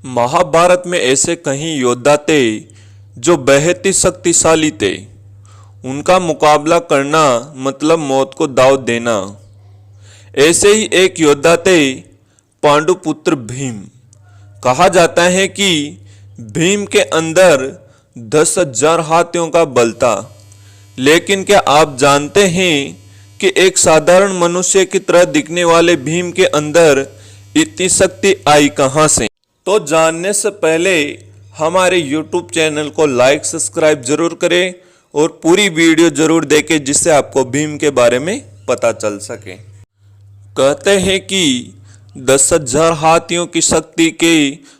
महाभारत में ऐसे कई योद्धा थे जो बेहद ही शक्तिशाली थे। उनका मुकाबला करना मतलब मौत को दाव देना। ऐसे ही एक योद्धा थे पांडुपुत्र भीम। कहा जाता है कि भीम के अंदर 10,000 हाथियों का बल था। लेकिन क्या आप जानते हैं कि एक साधारण मनुष्य की तरह दिखने वाले भीम के अंदर इतनी शक्ति आई कहां से? तो जानने से पहले हमारे YouTube चैनल को लाइक सब्सक्राइब जरूर करें और पूरी वीडियो जरूर देखें जिससे आपको भीम के बारे में पता चल सके। कहते हैं कि 10,000 हाथियों की शक्ति के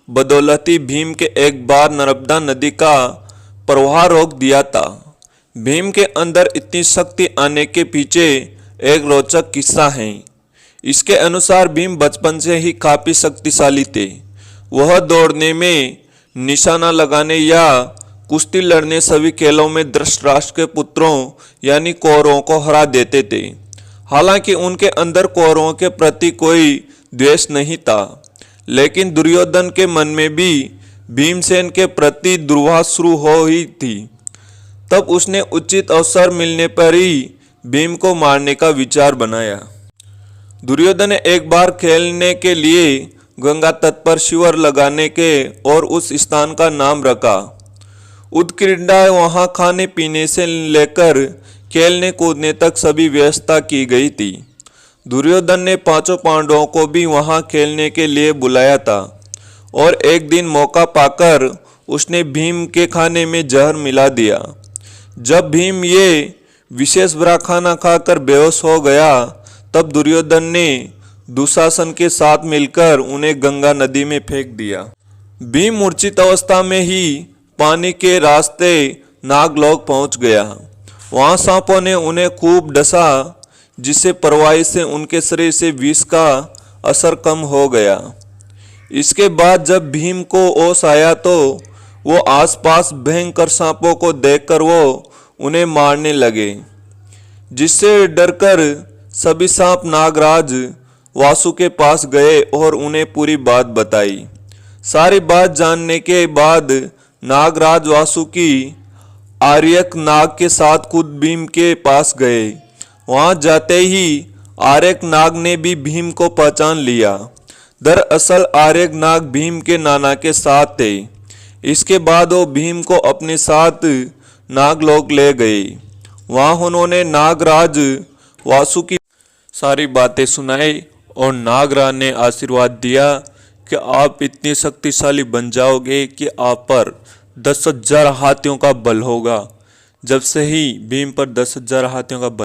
बदौलत ही भीम के एक बार नर्मदा नदी का प्रवाह रोक दिया था। भीम के अंदर इतनी शक्ति आने के पीछे एक रोचक किस्सा है। इसके अनुसार भीम बचपन से ही काफी शक्तिशाली थे। वह दौड़ने में, निशाना लगाने या कुश्ती लड़ने सभी खेलों में धृतराष्ट्र के पुत्रों यानी कौरवों को हरा देते थे। हालांकि उनके अंदर कौरवों के प्रति कोई द्वेष नहीं था, लेकिन दुर्योधन के मन में भी भीमसेन के प्रति दुर्भाव शुरू हो ही थी। तब उसने उचित अवसर मिलने पर ही भीम को मारने का विचार बनाया। दुर्योधन ने एक बार खेलने के लिए गंगा तट पर शिविर लगाने के और उस स्थान का नाम रखा। उत्क्रीड़ा वहां खाने पीने से लेकर खेलने कूदने तक सभी व्यवस्था की गई थी। दुर्योधन ने पांचों पांडवों को भी वहां खेलने के लिए बुलाया था और एक दिन मौका पाकर उसने भीम के खाने में जहर मिला दिया। जब भीम ये विशेष बुरा खाना खाकर बेहोश हो गया तब दुर्योधन ने दुशासन के साथ मिलकर उन्हें गंगा नदी में फेंक दिया। भीम मूर्छित अवस्था में ही पानी के रास्ते नागलोक पहुंच गया। वहां सांपों ने उन्हें खूब डसा, जिससे परवाही से उनके शरीर से विष का असर कम हो गया। इसके बाद जब भीम को होश आया तो वो आसपास भयंकर सांपों को देखकर वो उन्हें मारने लगे, जिससे डरकर सभी सांप नागराज वासु के पास गए और उन्हें पूरी बात बताई। सारी बात जानने के बाद नागराज वासुकी आर्यक नाग के साथ खुद भीम के पास गए। वहां जाते ही आर्यक नाग ने भी भीम को पहचान लिया। दरअसल आर्यक नाग भीम के नाना के साथ थे। इसके बाद वो भीम को अपने साथ नागलोक ले गए। वहां उन्होंने नागराज वासुकी सारी बातें सुनाई और नागराज ने आशीर्वाद दिया कि आप इतने शक्तिशाली बन जाओगे कि आप पर 10,000 हाथियों का बल होगा। जब से ही भीम पर 10,000 हाथियों का बल